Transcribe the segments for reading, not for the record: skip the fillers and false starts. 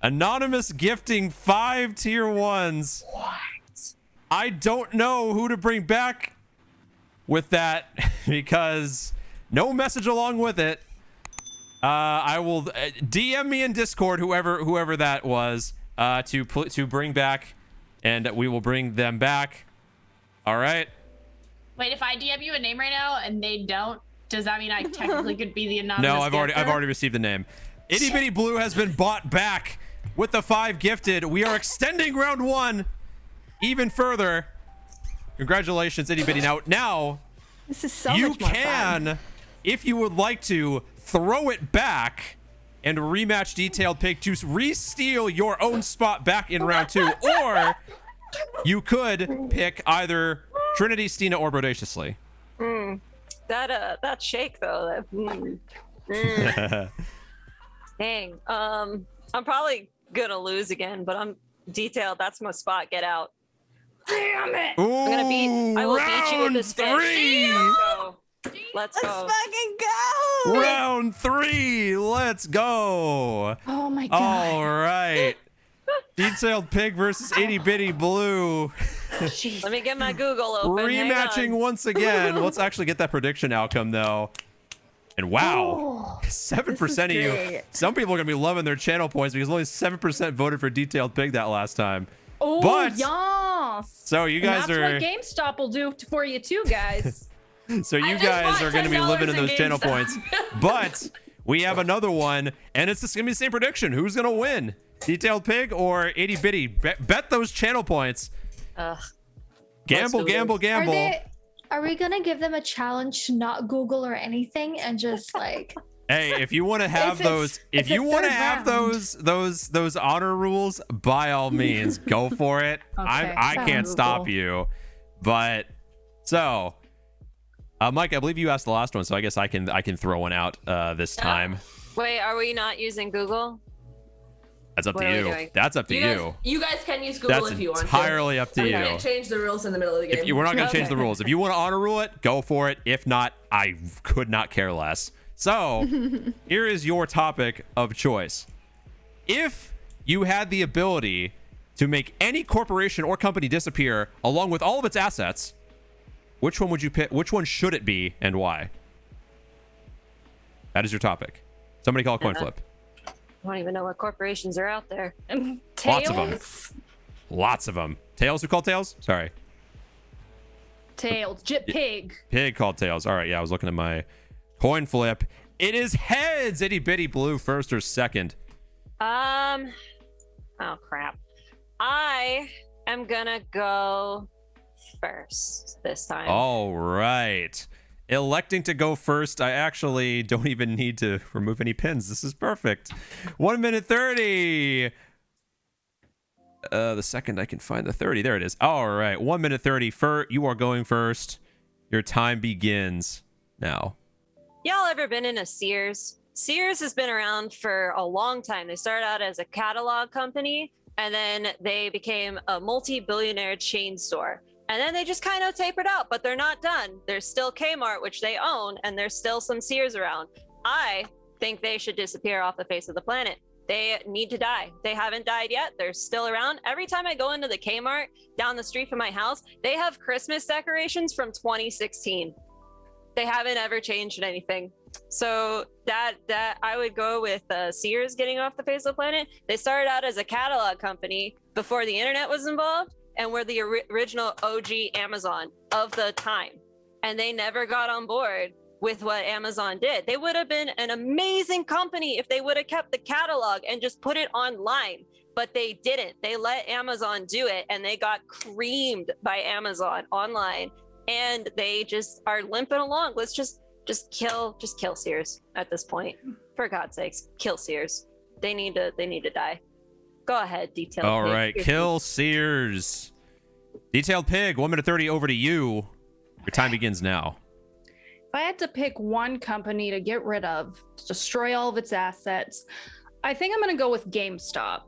Anonymous gifting 5 tier 1s. What? I don't know who to bring back with that because no message along with it. I will DM me in Discord, whoever that was, to bring back, and we will bring them back. All right. Wait, if I DM you a name right now and they don't, does that mean I technically could be the anonymous? No, I've gifter? already received the name. Itty Bitty Blue has been bought back with the 5 gifted. We are extending round 1 even further. Congratulations, Itty Bitty. Now This is so you much more fun. can, if you would like to, throw it back and rematch Detailed Pig to re-steal your own spot back in round 2, or you could pick either Trinity, Stina, or Bodaciously. That shake though. Dang. I'm probably gonna lose again, but I'm Detailed. That's my spot. Get out. Damn it! Ooh, I will beat you with this fish. round 3. Let's go. Fucking go! Round 3. Let's go. Oh my god. All right. Detailed Pig versus Itty Bitty Blue. Let me get my Google open. Hang Rematching on. once again. Let's actually get that prediction outcome though. And wow, 7% of you. great. Some people are gonna be loving their channel points because only 7% voted for Detailed Pig that last time. Oh, But- yes. So you guys and are. that's what GameStop will do for you too, guys. So you I just guys bought are going to be $10 living in in those channel GameStop. points. But we have another one, and it's just going to be the same prediction. Who's going to win? Detailed Pig or Itty Bitty? Bet those channel points. Ugh. Gamble, do this. gamble, gamble. Are we gonna give them a challenge to not Google or anything and just like Hey, if you want to have If it's- those, if it's you a want to third have round. those honor rules, by all means, go for it. I can't sounds stop cool. you. But so, Mike, I believe you asked the last one, so I guess I can throw one out this time. Wait, are we not using Google? That's up What to are we you. doing? That's up to You guys can use Google That's if you want entirely up to to. you. You can't change the rules in the middle of the game. If you, we're not going to change Okay. the rules. If you want to honor rule it, go for it. If not, I could not care less. So, here is your topic of choice. If you had the ability to make any corporation or company disappear along with all of its assets, which one would you pick? Which one should it be and why? That is your topic. Somebody call a coin flip. I don't even know what corporations are out there. Lots of them. Tails. Lots of them. Tails? Who called Tails? Sorry. Tails. Jit Pig. Pig called Tails. All right, yeah, I was looking at my coin flip. It is heads. Itty Bitty Blue first or second? Oh crap. I am gonna go first this time. All right. Electing to go first. I actually don't even need to remove any pins. This is perfect. 1 minute 30. The second I can find the 30. There it is. All right. 1 minute 30. You are going first. Your time begins now. Y'all ever been in a Sears? Sears has been around for a long time. They started out as a catalog company, and then they became a multi-billionaire chain store. And then they just kind of tapered out, but they're not done. There's still Kmart, which they own, and there's still some Sears around. I think they should disappear off the face of the planet. They need to die. They haven't died yet. They're still around. Every time I go into the Kmart down the street from my house, they have Christmas decorations from 2016. They haven't ever changed anything. So that I would go with Sears getting off the face of the planet. They started out as a catalog company before the internet was involved, and were the original OG Amazon of the time. And they never got on board with what Amazon did. They would have been an amazing company if they would have kept the catalog and just put it online, but they didn't. They let Amazon do it, and they got creamed by Amazon online, and they just are limping along. Let's just kill Sears at this point. For God's sakes, kill Sears. They need to die. Go ahead, Detailed All Pig. right. Kill Sears. Detailed Pig, 1 minute 30 over to you. Your time begins now. If I had to pick one company to get rid of, to destroy all of its assets, I think I'm going to go with GameStop.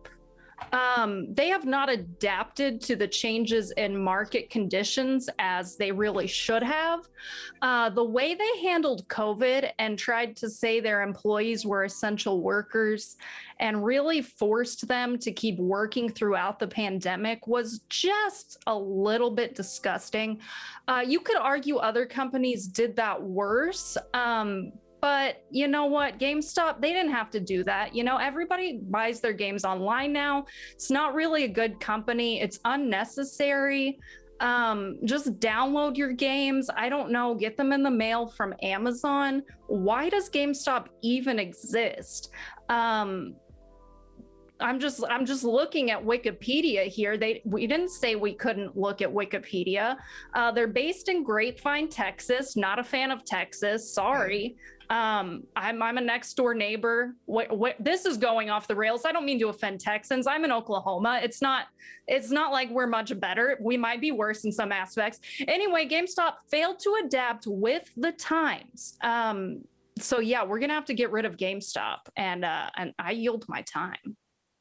They have not adapted to the changes in market conditions as they really should have. The way they handled COVID and tried to say their employees were essential workers and really forced them to keep working throughout the pandemic was just a little bit disgusting. You could argue other companies did that worse. But you know what? GameStop, they didn't have to do that. You know, everybody buys their games online now. It's not really a good company. It's unnecessary. Just download your games. I don't know, get them in the mail from Amazon. Why does GameStop even exist? I'm just looking at Wikipedia here. We didn't say we couldn't look at Wikipedia. They're based in Grapevine, Texas. Not a fan of Texas. Sorry. I'm a next door neighbor. This is going off the rails. I don't mean to offend Texans. I'm in Oklahoma. It's not like we're much better. We might be worse in some aspects. Anyway, GameStop failed to adapt with the times. So yeah, we're gonna have to get rid of GameStop, and I yield my time.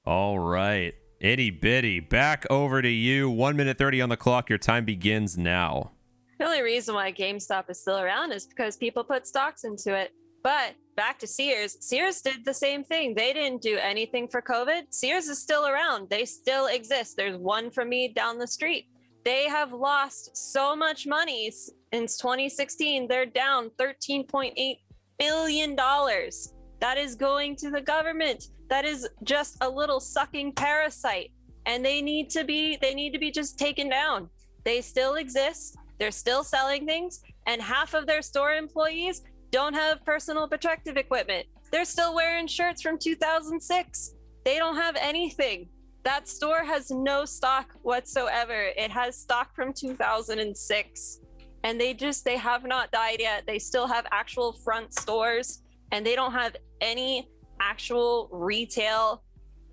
All right. Itty bitty. Back over to you. 1 minute 30 on the clock. Your time begins now. The only reason why GameStop is still around is because people put stocks into it. But back to Sears. Sears did the same thing. They didn't do anything for COVID. Sears is still around. They still exist. There's one from me down the street. They have lost so much money since 2016. They're down $13.8 billion. That is going to the government. That is just a little sucking parasite. And they need to be just taken down. They still exist. They're still selling things. And half of their store employees don't have personal protective equipment. They're still wearing shirts from 2006. They don't have anything. That store has no stock whatsoever. It has stock from 2006. And they have not died yet. They still have actual front stores, and they don't have any actual retail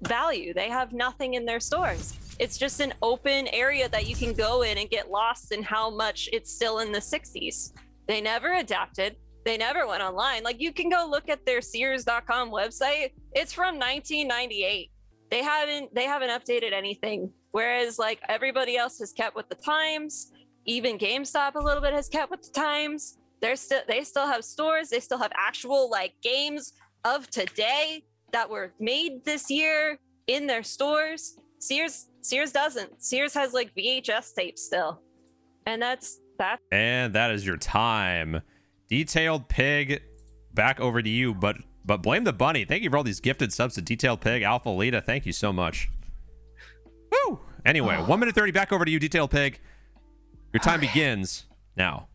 value. They have nothing in their stores. It's just an open area that you can go in and get lost in how much it's still in the 60s. They never adapted. They never went online. Like, you can go look at their Sears.com website. It's from 1998. They haven't updated anything. Whereas like everybody else has kept with the times. Even GameStop a little bit has kept with the times. They still have stores. They still have actual like games of today that were made this year in their stores. Sears doesn't. Sears has like VHS tapes still. And that's that. And that is your time. Detailed Pig, back over to you, but blame the bunny. Thank you for all these gifted subs to Detailed Pig. Alpha Lita, thank you so much. Woo! Anyway, 1 minute 30, back over to you, Detailed Pig. Your time begins now.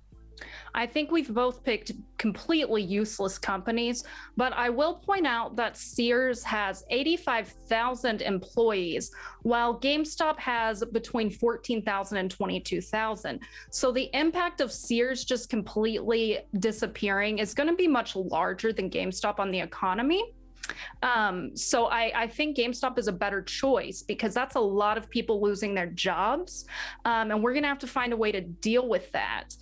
I think we've both picked completely useless companies, but I will point out that Sears has 85,000 employees, while GameStop has between 14,000 and 22,000. So the impact of Sears just completely disappearing is going to be much larger than GameStop on the economy. So I think GameStop is a better choice because that's a lot of people losing their jobs. And we're going to have to find a way to deal with that.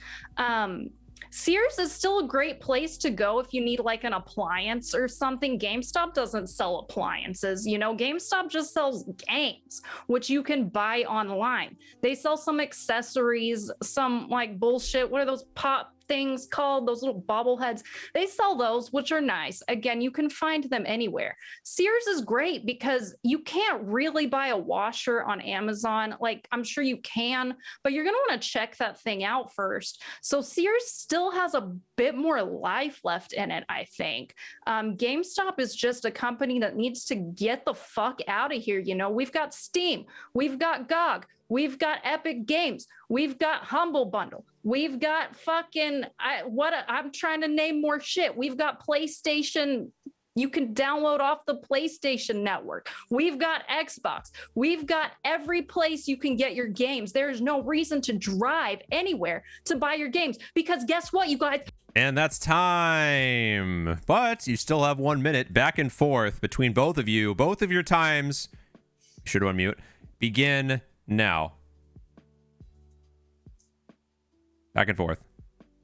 Sears is still a great place to go if you need like an appliance or something. GameStop doesn't sell appliances. You know, GameStop just sells games, which you can buy online. They sell some accessories, some like bullshit. What are those pop things called? Those little bobbleheads. They sell those, which are nice. Again, you can find them anywhere. Sears is great because you can't really buy a washer on Amazon. Like, I'm sure you can, but you're going to want to check that thing out first. So Sears still has a bit more life left in it, I think. GameStop is just a company that needs to get the fuck out of here. You know, we've got Steam, we've got GOG, we've got Epic Games, we've got Humble Bundle, we've got fucking I'm trying to name more shit. We've got PlayStation. You can download off the PlayStation Network. We've got Xbox. We've got every place you can get your games. There is no reason to drive anywhere to buy your games because guess what, you guys? And that's time. But you still have 1 minute back and forth between both of you. Both of your times, sure to unmute, begin now. Back and forth.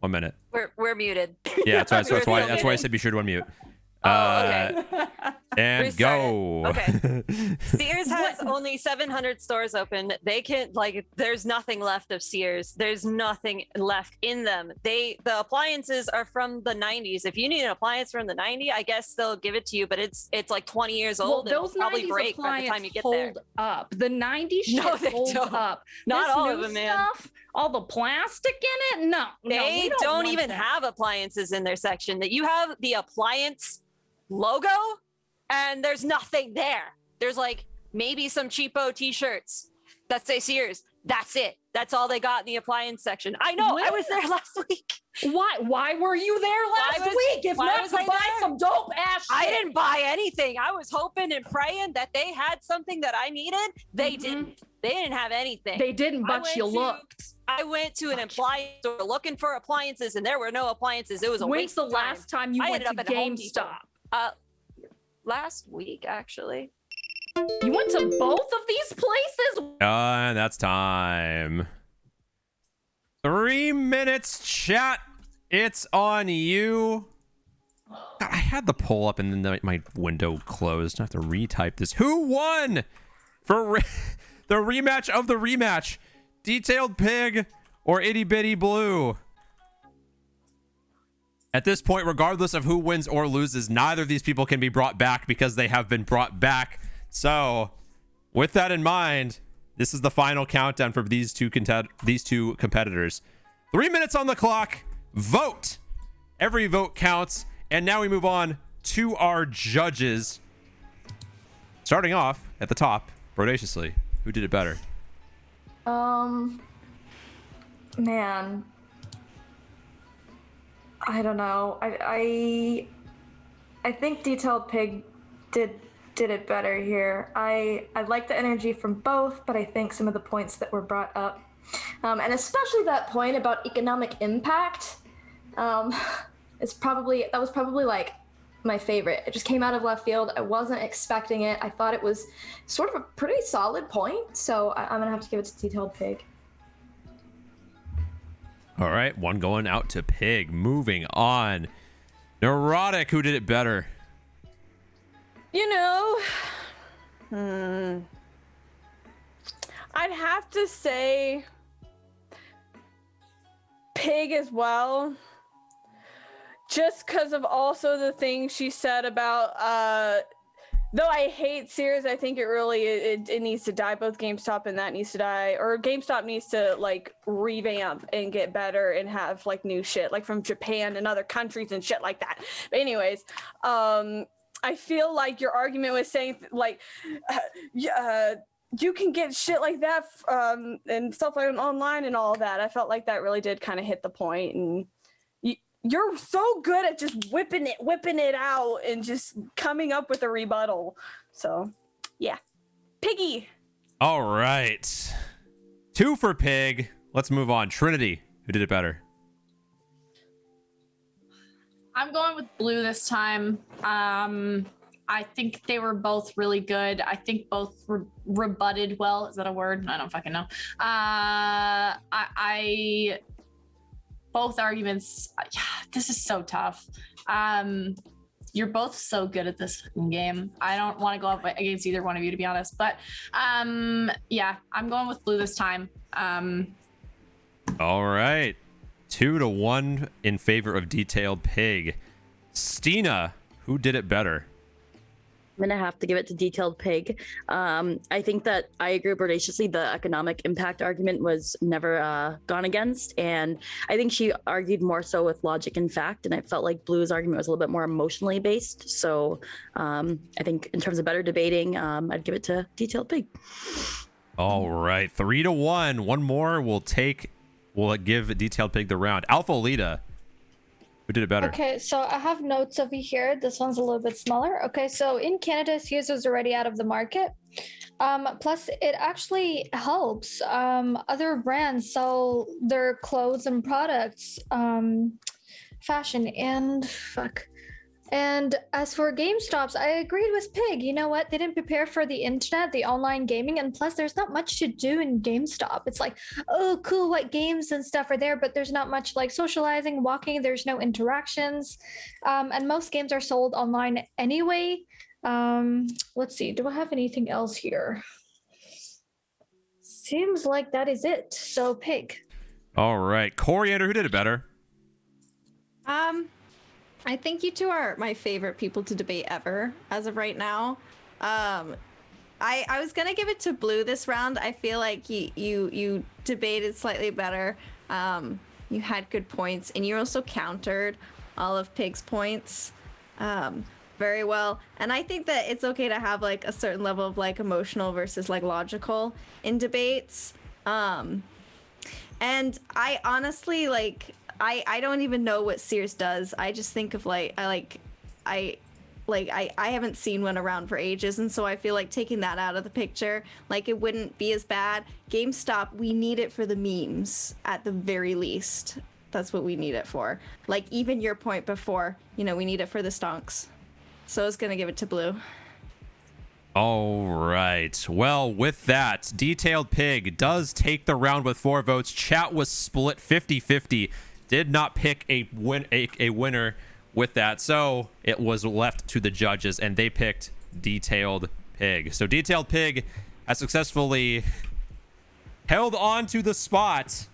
1 minute. We're muted. Yeah, that's why I said be sure to unmute. Oh, okay. And Restart go. Okay. Sears has only 700 stores open. They can there's nothing left of Sears. There's nothing left in them. The appliances are from the 90s. If you need an appliance from the 90s, I guess they'll give it to you, but it's like 20 years old. Well, And those it'll probably 90s break by the time you get there. hold up. The 90s shit No, they holds don't. up. Not This all new of them, man. stuff, all the plastic in it. No, They we don't want even that. have appliances in their section. That you have the appliance logo and there's nothing there. There's like maybe some cheapo t-shirts that say Sears. That's it. That's all they got in the appliance section. I know. I was there last week. Why were you there last week? If why not was to I buy there? some dope ass shit. I didn't buy anything. I was hoping and praying that they had something that I needed. They didn't. They didn't have anything. They didn't, but you looked. I went to an appliance store looking for appliances, and there were no appliances. It was a When's waste the of time. last time you I went ended to up at Home Depot. GameStop? Last week, actually. You went to both of these places? And that's time. 3 minutes, chat. It's on you. God, I had the poll up and then my window closed. I have to retype this. Who won for the rematch of the rematch? Detailed Pig or Itty Bitty Blue? At this point, regardless of who wins or loses, neither of these people can be brought back because they have been brought back. So, with that in mind, this is the final countdown for these two competitors. 3 minutes on the clock. Vote. Every vote counts. And now we move on to our judges. Starting off at the top, bodaciously. Who did it better? Man, I don't know. I think Detailed Pig did it better here. I like the energy from both, but I think some of the points that were brought up, and especially that point about economic impact, that was probably like my favorite. It just came out of left field. I wasn't expecting it. I thought it was sort of a pretty solid point, so I'm gonna have to give it to Detailed Pig. All right, one going out to Pig. Moving on. Neurotic, who did it better? You know, I'd have to say Pig as well. Just because of also the things she said about, though I hate Sears, I think it needs to die. Both GameStop and that needs to die. Or GameStop needs to like revamp and get better and have like new shit, like from Japan and other countries and shit like that. But anyways, I feel like your argument was saying like, you can get shit like that and stuff like online and all that. I felt like that really did kind of hit the point, and you're so good at just whipping it out and just coming up with a rebuttal. So, yeah, Piggy. All right, 2 for Pig. Let's move on. Trinity, who did it better? I'm going with Blue this time. I think they were both really good. I think both rebutted well. Is that a word? I don't fucking know. Both arguments. This is so tough. You're both so good at this game. I don't want to go up against either one of you, to be honest. But yeah, I'm going with Blue this time. All right, 2-1 in favor of Detailed Pig. Stina, who did it better? I'm gonna have to give it to Detailed Pig. I think that I agree bodaciously. The economic impact argument was never gone against, and I think she argued more so with logic and fact. And I felt like Blue's argument was a little bit more emotionally based. So I think in terms of better debating, I'd give it to Detailed Pig. All right, 3-1. One more. We'll give Detailed Pig the round. Alpha Lita, who did it better? Okay, so I have notes over here. This one's a little bit smaller. Okay, so in Canada, Sears is already out of the market. Plus, it actually helps other brands sell their clothes and products, fashion, and And as for GameStops, I agreed with Pig. You know what? They didn't prepare for the internet, the online gaming, and plus, there's not much to do in GameStop. It's like, oh, cool, what games and stuff are there, but there's not much like socializing, walking. There's no interactions, and most games are sold online anyway. Let's see. Do I have anything else here? Seems like that is it. So, Pig. All right, Coriander, who did it better? I think you two are my favorite people to debate ever as of right now. I was gonna give it to Blue this round. I feel like you debated slightly better. You had good points, and you also countered all of Pig's points very well. And I think that it's okay to have like a certain level of like emotional versus like logical in debates. And I honestly like. I don't even know what Sears does. I just think of I haven't seen one around for ages, and so I feel like taking that out of the picture, like it wouldn't be as bad. GameStop, we need it for the memes at the very least. That's what we need it for. Like even your point before, we need it for the stonks. So I was gonna give it to Blue. All right. Well, with that, Detailed Pig does take the round with 4 votes. Chat was split 50-50. Did not pick a winner with that, so it was left to the judges, and they picked Detailed Pig. So Detailed Pig has successfully held on to the spot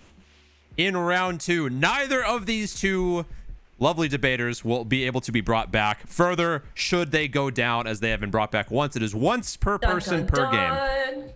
in round 2. Neither of these two lovely debaters will be able to be brought back further should they go down, as they have been brought back once. It is once per person per game.